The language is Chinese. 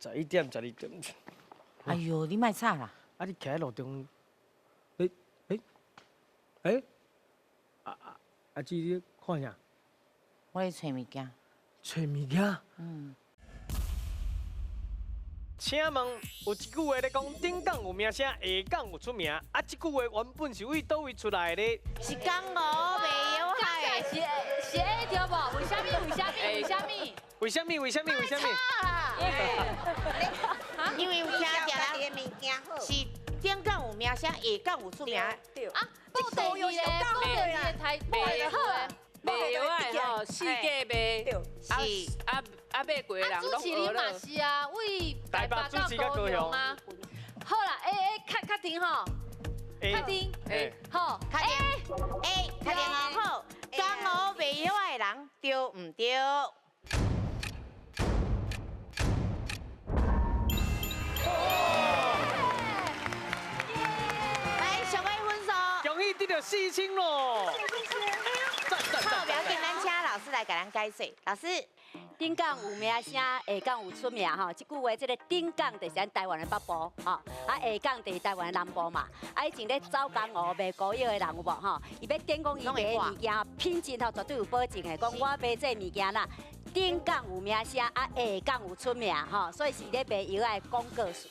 11点。哎呦，你莫吵啦！啊，你徛喺路中，阿姊你看啥？我咧找物件。找物件。请问有一句话咧讲，顶港有名声，下港有出名。啊，这句话原本是为倒位出来的？是江湖袂有害。是 A 对无？为虾米？为什么？因为有听着啦，物件好。是顶港有名声，下港有出名。对。啊，报道有咧，报道咧，台报的好诶。卖药的吼，世界卖，是买过的人主持人嘛是啊，为台北到高雄啊。好啦，A 确定吼，确定，好，确定。确定好。江湖袂有害的人，对唔对？来，上位分数。恭喜得到4000咯！好，不要紧，咱请老师来给咱解释。老师，顶港有名声，下港有出名吼。这句话，这个顶港就是咱台湾的北部，吼，下港就是台湾的南部嘛。以前咧走江湖卖古药的人有无吼？伊要点讲伊卖的物件品质吼绝对有保证的。讲我卖这物件啦，顶港有名声，下港有出名吼，所以是咧卖药的广告词。